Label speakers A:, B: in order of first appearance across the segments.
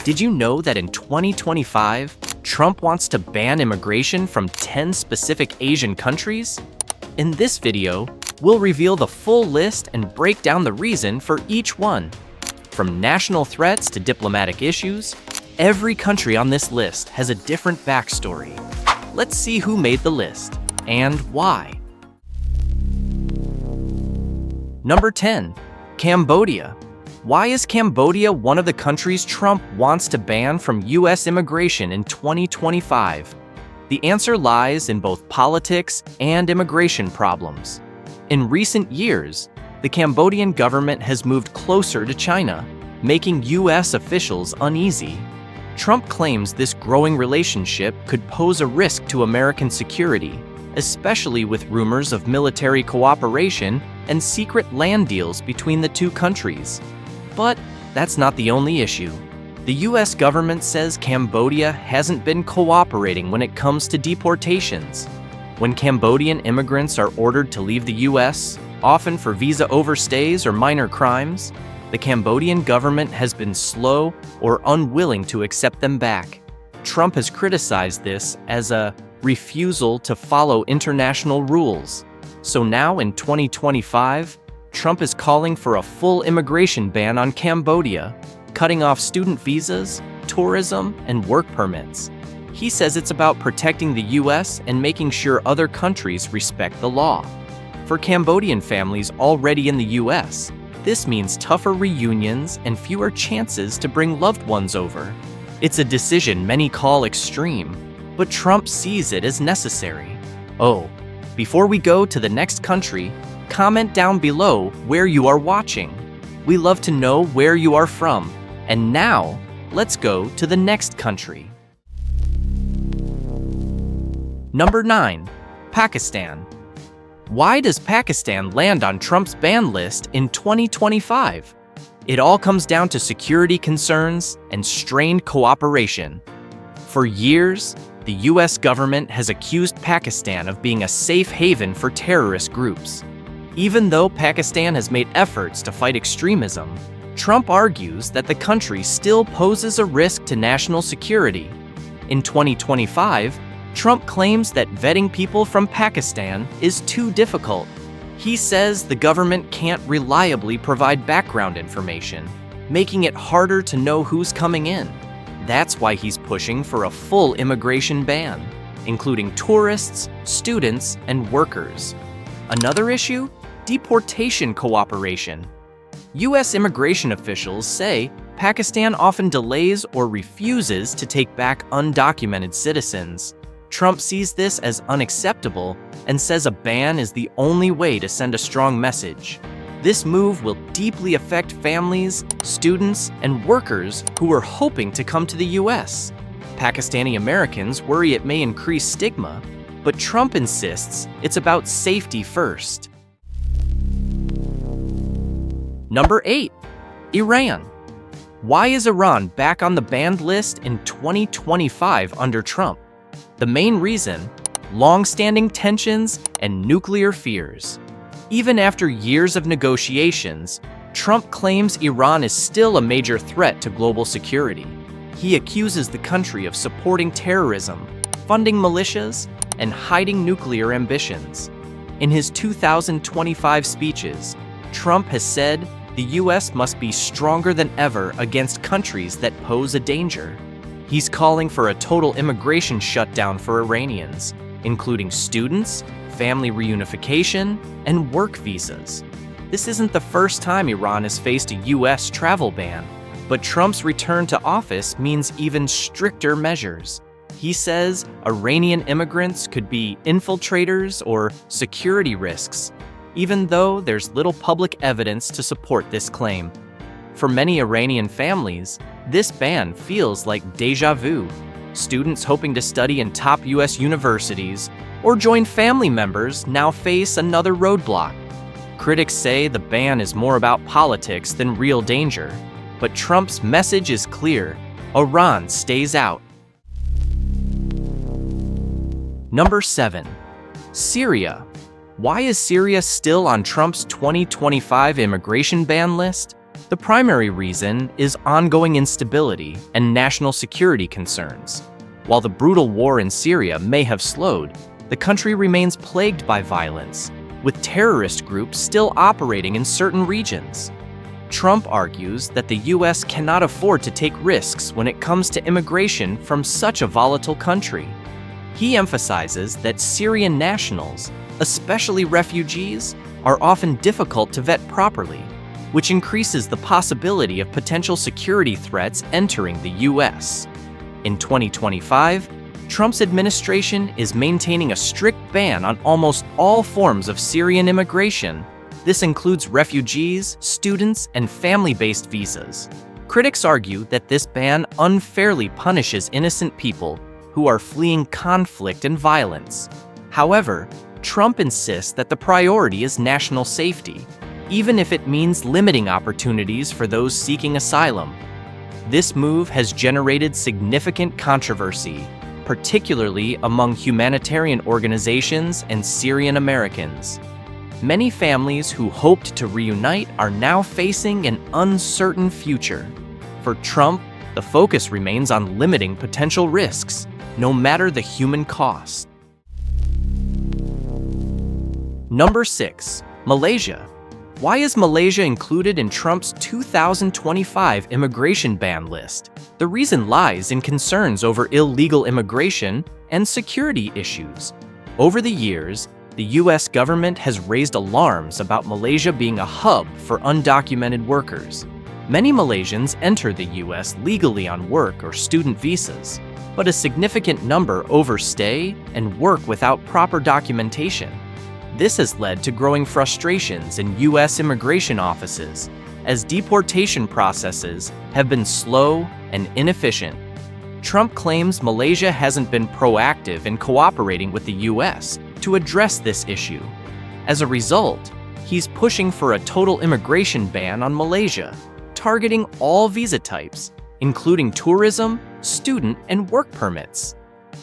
A: Did you know that in 2025, Trump wants to ban immigration from 10 specific Asian countries? In this video, we'll reveal the full list and break down the reason for each one. From national threats to diplomatic issues, every country on this list has a different backstory. Let's see who made the list and why. Number 10. Cambodia. Why is Cambodia one of the countries Trump wants to ban from U.S. immigration in 2025? The answer lies in both politics and immigration problems. In recent years, the Cambodian government has moved closer to China, making U.S. officials uneasy. Trump claims this growing relationship could pose a risk to American security, especially with rumors of military cooperation and secret land deals between the two countries. But that's not the only issue. The U.S. government says Cambodia hasn't been cooperating when it comes to deportations. When Cambodian immigrants are ordered to leave the U.S., often for visa overstays or minor crimes, the Cambodian government has been slow or unwilling to accept them back. Trump has criticized this as a refusal to follow international rules. So now in 2025, Trump is calling for a full immigration ban on Cambodia, cutting off student visas, tourism, and work permits. He says it's about protecting the U.S. and making sure other countries respect the law. For Cambodian families already in the U.S., this means tougher reunions and fewer chances to bring loved ones over. It's a decision many call extreme, but Trump sees it as necessary. Oh, before we go to the next country, comment down below where you are watching. We love to know where you are from. And now, let's go to the next country. Number 9. Pakistan. Why does Pakistan land on Trump's ban list in 2025? It all comes down to security concerns and strained cooperation. For years, the U.S. government has accused Pakistan of being a safe haven for terrorist groups. Even though Pakistan has made efforts to fight extremism, Trump argues that the country still poses a risk to national security. In 2025, Trump claims that vetting people from Pakistan is too difficult. He says the government can't reliably provide background information, making it harder to know who's coming in. That's why he's pushing for a full immigration ban, including tourists, students, and workers. Another issue? Deportation cooperation. U.S. immigration officials say Pakistan often delays or refuses to take back undocumented citizens. Trump sees this as unacceptable and says a ban is the only way to send a strong message. This move will deeply affect families, students, and workers who are hoping to come to the U.S. Pakistani Americans worry it may increase stigma, but Trump insists it's about safety first. Number 8. Iran. Why is Iran back on the banned list in 2025 under Trump? The main reason? Long-standing tensions and nuclear fears. Even after years of negotiations, Trump claims Iran is still a major threat to global security. He accuses the country of supporting terrorism, funding militias, and hiding nuclear ambitions. In his 2025 speeches, Trump has said the U.S. must be stronger than ever against countries that pose a danger. He's calling for a total immigration shutdown for Iranians, including students, family reunification, and work visas. This isn't the first time Iran has faced a U.S. travel ban, but Trump's return to office means even stricter measures. He says Iranian immigrants could be infiltrators or security risks, even though there's little public evidence to support this claim. For many Iranian families, this ban feels like déjà vu. Students hoping to study in top U.S. universities or join family members now face another roadblock. Critics say the ban is more about politics than real danger, but Trump's message is clear: Iran stays out. Number 7. Syria. Why is Syria still on Trump's 2025 immigration ban list? The primary reason is ongoing instability and national security concerns. While the brutal war in Syria may have slowed, the country remains plagued by violence, with terrorist groups still operating in certain regions. Trump argues that the U.S. cannot afford to take risks when it comes to immigration from such a volatile country. He emphasizes that Syrian nationals, especially refugees, are often difficult to vet properly, which increases the possibility of potential security threats entering the U.S. In 2025, Trump's administration is maintaining a strict ban on almost all forms of Syrian immigration. This includes refugees, students, and family-based visas. Critics argue that this ban unfairly punishes innocent people who are fleeing conflict and violence. However, Trump insists that the priority is national safety, even if it means limiting opportunities for those seeking asylum. This move has generated significant controversy, particularly among humanitarian organizations and Syrian Americans. Many families who hoped to reunite are now facing an uncertain future. For Trump, the focus remains on limiting potential risks, no matter the human cost. Number 6. Malaysia. Why is Malaysia included in Trump's 2025 immigration ban list? The reason lies in concerns over illegal immigration and security issues. Over the years, the U.S. government has raised alarms about Malaysia being a hub for undocumented workers. Many Malaysians enter the U.S. legally on work or student visas, but a significant number overstay and work without proper documentation. This has led to growing frustrations in U.S. immigration offices, as deportation processes have been slow and inefficient. Trump claims Malaysia hasn't been proactive in cooperating with the U.S. to address this issue. As a result, he's pushing for a total immigration ban on Malaysia, targeting all visa types, including tourism, student, and work permits.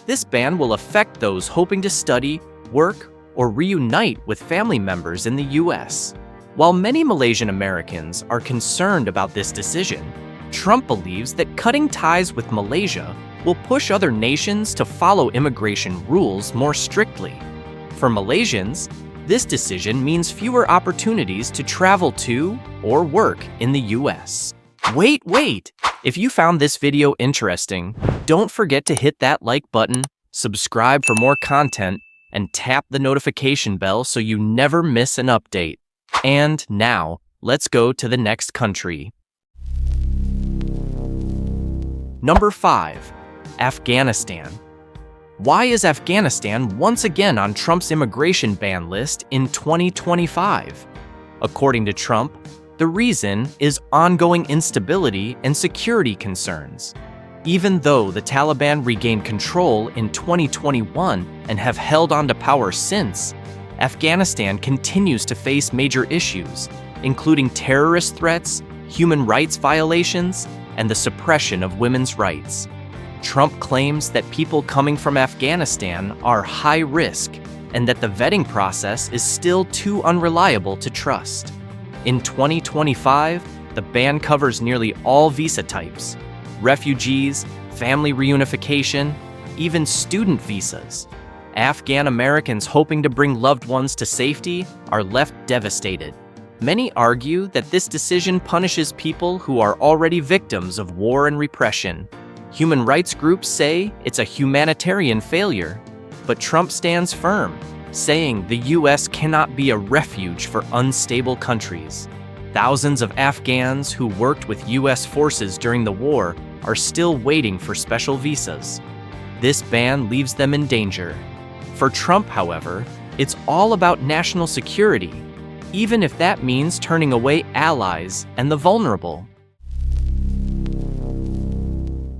A: This ban will affect those hoping to study, work, or reunite with family members in the U.S. While many Malaysian Americans are concerned about this decision, Trump believes that cutting ties with Malaysia will push other nations to follow immigration rules more strictly. For Malaysians, this decision means fewer opportunities to travel to or work in the U.S. Wait! If you found this video interesting, don't forget to hit that like button, subscribe for more content, and tap the notification bell so you never miss an update. And now, let's go to the next country. Number 5. Afghanistan. Why is Afghanistan once again on Trump's immigration ban list in 2025? According to Trump, the reason is ongoing instability and security concerns. Even though the Taliban regained control in 2021 and have held on to power since, Afghanistan continues to face major issues, including terrorist threats, human rights violations, and the suppression of women's rights. Trump claims that people coming from Afghanistan are high risk and that the vetting process is still too unreliable to trust. In 2025, the ban covers nearly all visa types: refugees, family reunification, even student visas. Afghan Americans hoping to bring loved ones to safety are left devastated. Many argue that this decision punishes people who are already victims of war and repression. Human rights groups say it's a humanitarian failure, but Trump stands firm, saying the U.S. cannot be a refuge for unstable countries. Thousands of Afghans who worked with U.S. forces during the war are still waiting for special visas. This ban leaves them in danger. For Trump, however, it's all about national security, even if that means turning away allies and the vulnerable.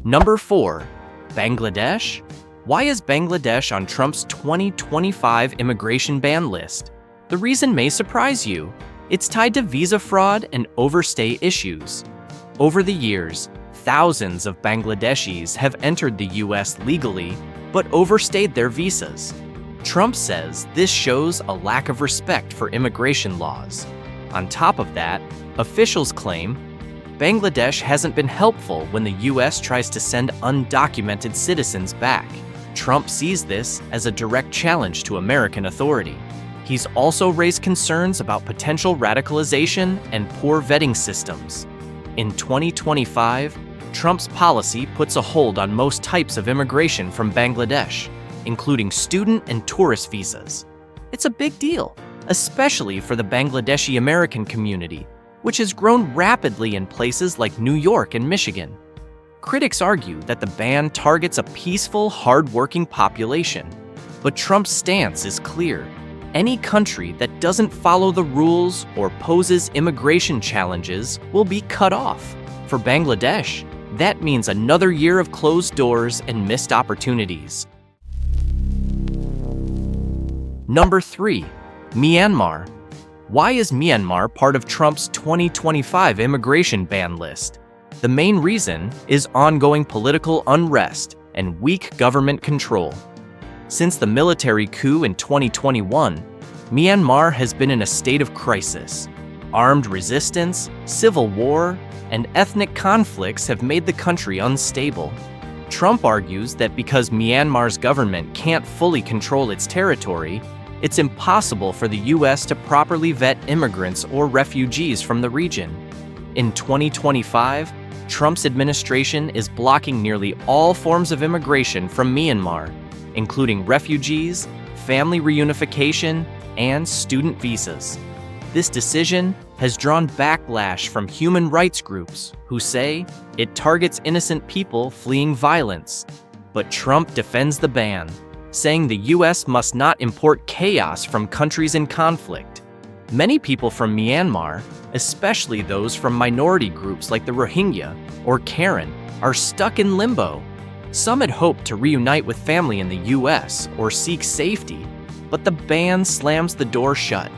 A: Number 4. Bangladesh. Why is Bangladesh on Trump's 2025 immigration ban list? The reason may surprise you. It's tied to visa fraud and overstay issues. Over the years, thousands of Bangladeshis have entered the U.S. legally, but overstayed their visas. Trump says this shows a lack of respect for immigration laws. On top of that, officials claim Bangladesh hasn't been helpful when the US tries to send undocumented citizens back. Trump sees this as a direct challenge to American authority. He's also raised concerns about potential radicalization and poor vetting systems. In 2025, Trump's policy puts a hold on most types of immigration from Bangladesh, including student and tourist visas. It's a big deal, especially for the Bangladeshi American community, which has grown rapidly in places like New York and Michigan. Critics argue that the ban targets a peaceful, hard-working population, but Trump's stance is clear. Any country that doesn't follow the rules or poses immigration challenges will be cut off. For Bangladesh, that means another year of closed doors and missed opportunities. Number 3. Myanmar. Why is Myanmar part of Trump's 2025 immigration ban list? The main reason is ongoing political unrest and weak government control. Since the military coup in 2021, Myanmar has been in a state of crisis. Armed resistance, civil war, and ethnic conflicts have made the country unstable. Trump argues that because Myanmar's government can't fully control its territory, it's impossible for the U.S. to properly vet immigrants or refugees from the region. In 2025, Trump's administration is blocking nearly all forms of immigration from Myanmar, including refugees, family reunification, and student visas. This decision has drawn backlash from human rights groups who say it targets innocent people fleeing violence. But Trump defends the ban, saying the U.S. must not import chaos from countries in conflict. Many people from Myanmar, especially those from minority groups like the Rohingya or Karen, are stuck in limbo. Some had hoped to reunite with family in the U.S. or seek safety, but the ban slams the door shut.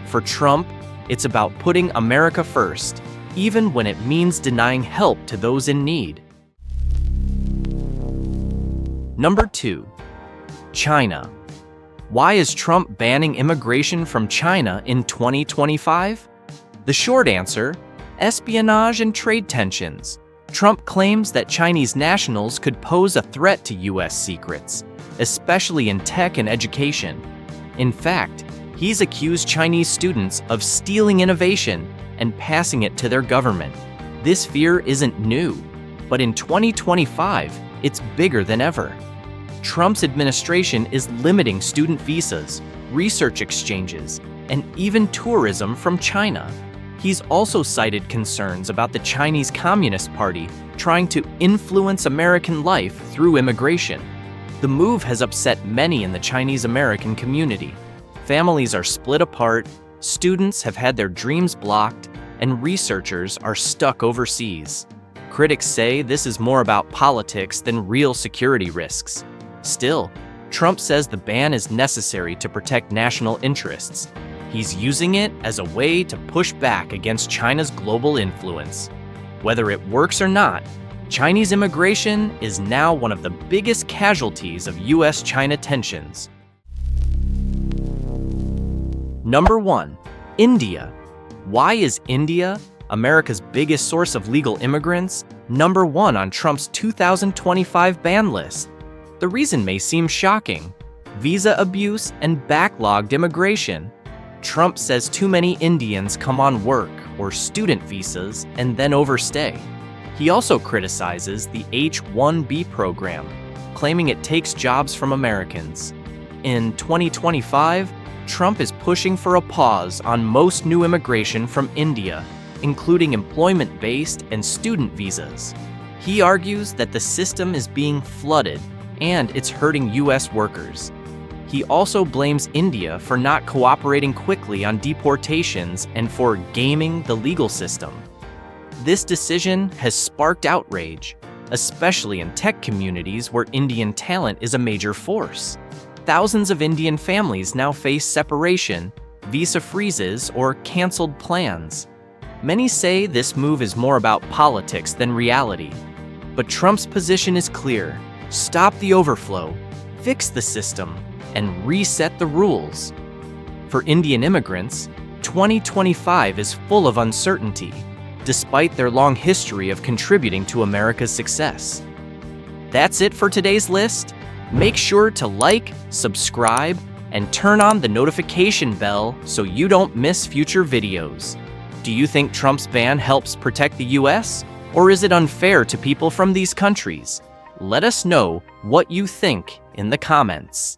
A: For Trump, it's about putting America first, even when it means denying help to those in need. Number 2. China. Why is Trump banning immigration from China in 2025? The short answer: espionage and trade tensions. Trump claims that Chinese nationals could pose a threat to U.S. secrets, especially in tech and education. In fact, he's accused Chinese students of stealing innovation and passing it to their government. This fear isn't new, but in 2025, it's bigger than ever. Trump's administration is limiting student visas, research exchanges, and even tourism from China. He's also cited concerns about the Chinese Communist Party trying to influence American life through immigration. The move has upset many in the Chinese American community. Families are split apart, students have had their dreams blocked, and researchers are stuck overseas. Critics say this is more about politics than real security risks. Still, Trump says the ban is necessary to protect national interests. He's using it as a way to push back against China's global influence. Whether it works or not, Chinese immigration is now one of the biggest casualties of U.S.-China tensions. Number 1. India. Why is India, America's biggest source of legal immigrants, number 1 on Trump's 2025 ban list? The reason may seem shocking: visa abuse and backlogged immigration. Trump says too many Indians come on work or student visas and then overstay. He also criticizes the H-1B program, claiming it takes jobs from Americans. In 2025, Trump is pushing for a pause on most new immigration from India, including employment-based and student visas. He argues that the system is being flooded and it's hurting U.S. workers. He also blames India for not cooperating quickly on deportations and for gaming the legal system. This decision has sparked outrage, especially in tech communities where Indian talent is a major force. Thousands of Indian families now face separation, visa freezes, or canceled plans. Many say this move is more about politics than reality. But Trump's position is clear: stop the overflow, fix the system, and reset the rules. For Indian immigrants, 2025 is full of uncertainty. despite their long history of contributing to America's success. That's it for today's list. Make sure to like, subscribe, and turn on the notification bell so you don't miss future videos. Do you think Trump's ban helps protect the US, or is it unfair to people from these countries? Let us know what you think in the comments.